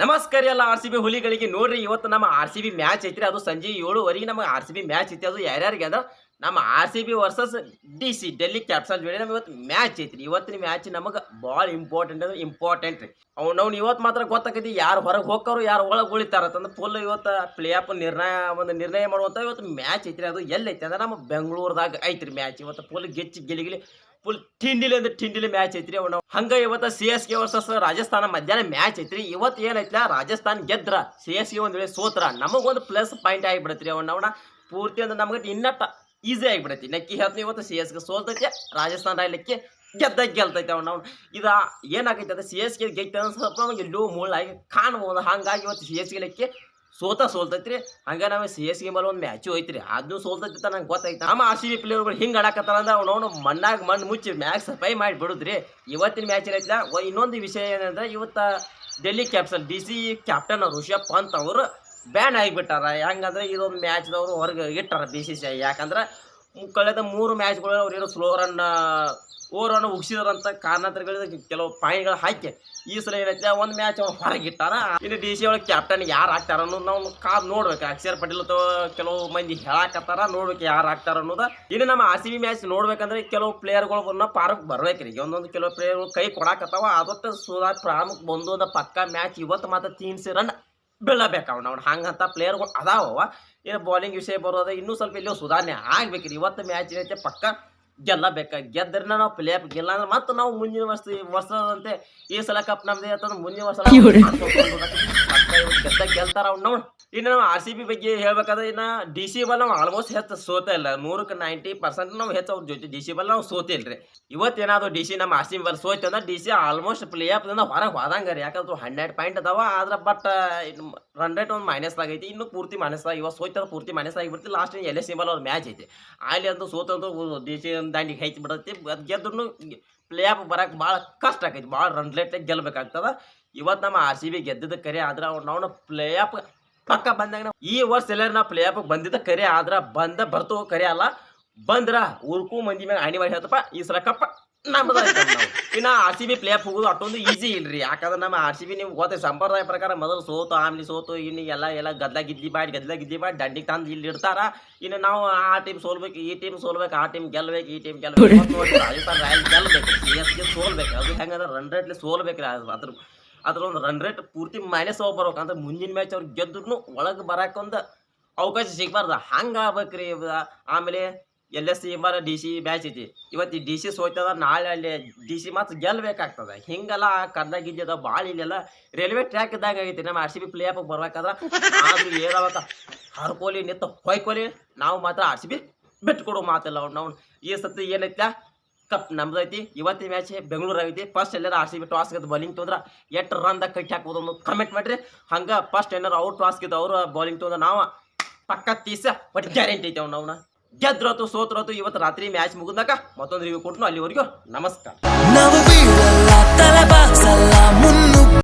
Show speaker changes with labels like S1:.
S1: ನಮಸ್ಕಾರ ಎಲ್ಲ R C B ಹುಲಿಗಳಿಗೆ ನೋಡ್ರಿ. ಇವತ್ತು ನಮ್ಮ ಆರ್ ಸಿ ಬಿ ಮ್ಯಾಚ್ ಐತ್ರಿ. ಅದು ಸಂಜೆ 7:15 ನಮಗೆ ಆರ್ ಸಿ ಬಿ ಮ್ಯಾಚ್ ಐತಿ. ಅದು ಯಾರ್ಯಾರಿಗೆ ಅಂದ್ರೆ ನಮ್ಮ R C B versus DC Delhi capitals ಜೋಡಿ ನಮ್ಗೆ ಇವತ್ತು ಮ್ಯಾಚ್ ಐತ್ರಿ. ಇವತ್ತಿನ ಮ್ಯಾಚ್ ನಮಗೆ ಭಾಳ ಇಂಪಾರ್ಟೆಂಟ್ ಅಂದ್ರೆ ಇಂಪಾರ್ಟೆಂಟ್ ರೀ. ಅವ್ನು ಇವತ್ತು ಮಾತ್ರ ಗೊತ್ತಾಕೈತಿ ಯಾರು ಹೊರಗೆ ಹೋಗ್ತಾರೋ ಯಾರು ಒಳಗೆ ಉಳಿತಾರ ಅಂತಂದ್ರೆ ಫುಲ್ ಇವತ್ತು ಪ್ಲೇ ಆಫ್ ನಿರ್ಣಯ ಮಾಡುವಂಥ ಇವತ್ತು ಮ್ಯಾಚ್ ಐತ್ರಿ. ಅದು ಎಲ್ಲಿ ಐತಿ ಅಂದ್ರೆ ನಮ್ಮ ಬೆಂಗಳೂರದಾಗ ಐತ್ರಿ ಮ್ಯಾಚ್. ಇವತ್ತು ಫುಲ್ ಗೆಲಿಗಿಲಿ ಫುಲ್ ಟಿಂಡಿಲಿ ಅಂದ್ರೆ ಟಿಂಡಿಲಿ ಮ್ಯಾಚ್ ಐತ್ರಿ. ಅವ್ನು ಹಂಗ ಇವತ್ತು CSK ವರ್ಸಸ್ ರಾಜಸ್ಥಾನ ಮಧ್ಯಾಹ್ನ ಮ್ಯಾಚ್ ಐತ್ರಿ. ಇವತ್ತು ಏನೈತ್ಲ ರಾಜಸ್ಥಾನ್ ಗೆದ್ರ CSK ಒಂದ್ ವೇಳೆ ಸೋತ್ರ ನಮಗೊಂದು ಪ್ಲಸ್ ಪಾಯಿಂಟ್ ಆಗಿಬಿಡತ್ರಿ. ಅವನ ಪೂರ್ತಿ ಅಂದ್ರೆ ನಮ್ಗೆ ಇನ್ನಟ್ಟ ಈಸಿ ಆಗಿಬಿಡೈತಿ. ನಕ್ಕಿ ಹೇಳ್ತೀನಿ ಇವತ್ತು CSK ಸೋಲ್ತೈತೆ, ರಾಜಸ್ಥಾನ ರಾಯಲಿಕ್ಕೆ ಗೆಲ್ತೈತೆ. ಅವ್ನು ಇದು ಏನಾಗೈತೆ ಅಂದ್ರೆ CSK ಗೆದ್ದ ಸ್ವಲ್ಪ ನಮಗೆ ಎಲ್ಲೋ ಮುಳ್ಳಾಗಿ ಕಾಣ್ಬೋದು. ಹಂಗಾಗಿ ಇವತ್ತು CSK ಲೆಕ್ಕೆ ಸೋಲ್ತೈತ್ರಿ. ಹಂಗ ನಾವು CSK ಮೇಲೆ ಒಂದು ಮ್ಯಾಚು ಐತ್ರಿ, ಅದನ್ನು ಸೋಲ್ತೈತಿ ನಂಗೆ ಗೊತ್ತೈತೆ. ನಮ್ಮ ಆರ್ ಸಿ ಬಿ ಪ್ಲೇಯರ್ಗಳು ಹಿಂಗೆ ಆಡಕತ್ತಾರ ಅಂದ್ರೆ ಅವ್ನು ಮಣ್ಣಾಗ ಮಣ್ಣು ಮುಚ್ಚಿ ಮ್ಯಾಚ್ ಸಫೈ ಮಾಡಿ ಬಿಡುದ್ರಿ. ಇವತ್ತಿನ ಮ್ಯಾಚ್ ಐತ್ಲ ಇನ್ನೊಂದು ವಿಷಯ ಏನಂದ್ರೆ ಇವತ್ತು Delhi capital DC captain Rishabh Pant ಅವರು ಬ್ಯಾನ್ ಆಗಿಬಿಟ್ಟಾರ. ಹೆಂಗಂದ್ರೆ ಇದೊಂದು ಮ್ಯಾಚ್ದವರು ಹೊರಗೆ ಇಟ್ಟಾರ BCCI. ಯಾಕಂದ್ರೆ ಕಳೆದ 3 ಮ್ಯಾಚ್ಗಳು ಅವ್ರು ಏನೋ ಸ್ಲೋ ರನ್ ಓವರನ್ನು ಉಗಿಸಿದಾರಂತ ಕಾರಣಾಂತರಗಳಿಗೆ ಕೆಲವು ಪಾಯಿಂಟ್ಗಳು ಹಾಕಿ ಈ ಸಲ ಏನೈತೆ ಒಂದು ಮ್ಯಾಚ್ ಅವ್ರು ಹೊರಗೆ ಇಟ್ಟಾರ. ಇನ್ನು DC ಒಳಗೆ ಕ್ಯಾಪ್ಟನ್ ಯಾರು ಆಗ್ತಾರ ಅನ್ನೋದು ನಾವು ಕಾದು ನೋಡ್ಬೇಕು. ಅಕ್ಷರ್ ಪಟೇಲ್ ಅಥವಾ ಕೆಲವು ಮಂದಿ ಹೇಳಾಕತ್ತಾರ, ನೋಡ್ಬೇಕು ಯಾರು ಆಗ್ತಾರ ಅನ್ನೋದು. ಇನ್ನು ನಮ್ಮ ಆರ್ ಸಿ ಬಿ ಮ್ಯಾಚ್ ನೋಡ್ಬೇಕಂದ್ರೆ ಕೆಲವು ಪ್ಲೇಯರ್ಗಳು ಪಾರ್ಕ್ ಬರ್ಬೇಕ್ರಿ. ಒಂದೊಂದು ಕೆಲವು ಪ್ಲೇಯರ್ಗಳು ಕೈ ಕೊಡಾಕತ್ತಾವ. ಅದೊಟ್ಟು ಪ್ರಾಮುಖ್ಯ ಬಂದೋದ ಪಕ್ಕ ಮ್ಯಾಚ್ ಇವತ್ತು ಮಾತ್ರ 300 ರನ್ ಬೀಳಬೇಕು. ಅವ್ನು ಹಂಗಂತ ಪ್ಲೇಯರ್ಗಳು ಅದಾವ. ಏನು ಬೌಲಿಂಗ್ ವಿಷಯ ಬರೋದ ಇನ್ನೂ ಸ್ವಲ್ಪ ಎಲ್ಲೋ ಸುಧಾರಣೆ ಆಗ್ಬೇಕ್ರಿ. ಇವತ್ತು ಮ್ಯಾಚ್ ಏನೈತೆ ಪಕ್ಕ ಗೆದ್ದರೆ ನಾವು ಪ್ಲೇ ಆಫ್ ಗೆಲ್ಲ ಅಂದ್ರೆ ಮತ್ತೆ ನಾವು ಮುಂದಿನ ವರ್ಷದಂತೆ ಈ ಸಲ ಕಪ್ ನಮ್ದೇ ಅಂತಂದ್ರೆ ಮುಂದಿನ ವರ್ಷ ಗೆಲ್ತಾರ ಅವ್ನು. ಇನ್ನು ನಾವು ಆರ್ ಸಿ ಬಿ ಬಗ್ಗೆ ಹೇಳ್ಬೇಕಾದ್ರೆ ಇನ್ನು DC ಬಲ್ ನಾವು ಆಲ್ಮೋಸ್ಟ್ ಹೆಚ್ಚು ಸೋತ ಇಲ್ಲ. 100ಕ್ಕೆ 90% ನಾವು ಹೆಚ್ಚು ಅವ್ರ ಜೊತೆ DC ಬಲ್ ನಾವು ಸೋತೆ ಇಲ್ರಿ. ಇವತ್ತೇನಾದ್ರು DC ನಮ್ಮ ಆರ್ ಸಿ ಬಿ ಬಲ್ ಸೋತೆ ಅಂದ್ರೆ DC ಆಲ್ಮೋಸ್ಟ್ ಪ್ಲೇ ಆಫ್ ಹೊರಗೆ ಹೋದಂಗ ರೀ. ಯಾಕಂದ್ರೆ 100 ಪಾಯಿಂಟ್ ಅದಾವ. ಆದ್ರೆ ಬಟ್ ರನ್ ರೇಟ್ ಒಂದು ಮೈನಸ್ ಆಗೈತಿ. ಇನ್ನೂ ಪೂರ್ತಿ ಮೈನಸ್ ಆಗಿ ಇವತ್ತು ಸೋಯ್ತದ ಪೂರ್ತಿ ಮೈನಸ್ ಆಗಿಬಿಡ್ತಿ. ಲಾಸ್ಟ್ LA ಸಿಂಬಲ್ ಅವ್ರ ಮ್ಯಾಚ್ ಐತಿ. ಅಲ್ಲಿ ಅಂತೂ ಸೋತಂದು DC ದಾಂಡಿಗೆ ಹೈತಿ ಬಿಡತ್ತಿ. ಅದು ಗೆದ್ರು ಪ್ಲೇ ಆಫ್ ಬರಕ್ಕೆ ಭಾಳ ಕಷ್ಟ ಆಕೈತಿ. ಭಾಳ ರನ್ ರೇಟ್ ಗೆಲ್ಬೇಕಾಗ್ತದ. ಇವತ್ತು ನಮ್ಮ ಆರ್ ಸಿ ಬಿ ಗೆದ್ದಿದ್ದ ಕರೆ ಆದ್ರೆ ನಾವು ಪ್ಲೇ ಆಫ್ ಪಕ್ಕ ಬಂದಾಗ ಈ ವರ್ಷ ಎಲ್ಲರೂ ನಾವು ಪ್ಲೇ ಆಫ್ ಬಂದಿದ್ದ ಕರೆ ಆದ್ರೆ ಬರ್ತು ಕರೆ ಅಲ್ಲ. ಬಂದ್ರ ಉರ್ಕು ಮಂದಿ ಮ್ಯಾಗ ಆಣಿ ಮಾಡಿ ಹೇಳ್ತಪ್ಪ ಈ ಸಲ ಕಪ್ಪ ನಮ್ಮದ. ಇನ್ನು R C B playoff ಹೋಗೋದು ಅಷ್ಟೊಂದು ಈಸಿ ಇಲ್ರಿ. ಯಾಕಂದ್ರೆ ನಮ್ಮ ಆರ್ ಸಿ ಬಿ ನೀವು ಗೊತ್ತ ಸಂಪ್ರದಾಯ ಪ್ರಕಾರ ಮೊದಲು ಸೋತು ಆಮ್ಲಿ ಸೋತು ಇನ್ನು ಎಲ್ಲ ಗದ್ಲ ಗಿದ್ಲಿ ಮಾಡಿ ದಂಡಿಗೆ ತಂದು ಇಲ್ಲಿ ಇಡ್ತಾರ. ಇನ್ನು ನಾವು ಆ ಟೀಮ್ ಸೋಲ್ಬೇಕು, ಈ ಟೀಮ್ ಸೋಲ್ಬೇಕು, ಆ ಟೀಮ್ ಗೆಲ್ಬೇಕು, ಈ ಟೀಮ್ ಗೆಲ್ಬೇಕು. ರಾಜಸ್ಥಾನ್ ರಾಯಲ್ ಗೆಲ್ಬೇಕು, CSK ಸೋಲ್ಬೇಕು. ಅದು ಹೆಂಗಂದ್ರೆ ರನ್ ರೇಟ್ಲಿ ಸೋಲ್ಬೇಕ್ರಿ. ಅದ್ರ ಒಂದು ರನ್ ರೇಟ್ ಪೂರ್ತಿ ಮೈನಸ್ ಹೋಗಿ ಬರ್ಬೇಕಂದ್ರೆ ಮುಂದಿನ ಮ್ಯಾಚ್ ಅವ್ರು ಗೆದ್ರೂ ಒಳಗೆ ಬರೋಕೊಂದು ಅವಕಾಶ ಸಿಗಬಾರ್ದು. ಹಂಗೆ ಆಗ್ಬೇಕ್ರಿ. ಆಮೇಲೆ LSC ಮೇಲೆ DC ಮ್ಯಾಚ್ ಐತಿ. ಇವತ್ತು DC ಸೋಯ್ತದ, ನಾಳೆ ಅಲ್ಲಿ DC ಮಾತ್ರ ಗೆಲ್ಬೇಕಾಗ್ತದೆ. ಹಿಂಗೆಲ್ಲ ಕರ್ನಾಗಿದ್ದ ಭಾಳ ಇಲ್ಲೆಲ್ಲ ರೈಲ್ವೆ ಟ್ರ್ಯಾಕ್ ಇದ್ದಾಗ ಆಗೈತಿ. ನಮ್ಮ R C B playoff ಬರ್ಬೇಕಾದ್ರೆ ಆದ್ರೂ ಏನಾವತ್ತ ಹರ್ಕೋಲಿ ನಿಂತು ಹೊಯ್ಕೋಲಿ ನಾವು ಮಾತ್ರ ಆರ್ ಸಿ ಬಿ ಬಿಟ್ಕೊಡೋ ಮಾತಿಲ್ಲ. ನಾವು ಈ ಸತಿ ಏನೈತ್ಲ ಕಪ್ ನಮ್ದೈತಿ. ಇವತ್ತಿನ ಮ್ಯಾಚ್ ಬೆಂಗಳೂರು ಆಗೈತಿ. ಫಸ್ಟ್ ಎಲ್ಲರೂ ಆರ್ ಸಿ ಬಿ ಟಾಸ್ ಗೆದ್ದು ಬೌಲಿಂಗ್ ತೊಂದ್ರೆ ಎಷ್ಟು ರನ್ದಾಗ ಕಟ್ಟಿ ಹಾಕ್ಬೋದು ಅನ್ನೋದು ಕಮೆಂಟ್ ಮಾಡಿರಿ. ಹಂಗೆ ಫಸ್ಟ್ ಏನಾರು ಅವ್ರು ಟಾಸ್ ಗೆದ್ದು ಅವರು ಬೌಲಿಂಗ್ ತೊಂದ್ರೆ ನಾವು ಪಕ್ಕ ತೀಸ ಬಟ್ ಗ್ಯಾರಂಟಿ ಐತೆ ಅವ್ನು ಗೆದ್ರತು ಸೋತ್ರತು. ಇವತ್ತು ರಾತ್ರಿ ಮ್ಯಾಚ್ ಮುಗಿದಾಗ ಮತ್ತೊಂದು ರಿವ್ಯೂ ಕೊಟ್ಟು ಅಲ್ಲಿವರೆಗೂ ನಮಸ್ಕಾರ.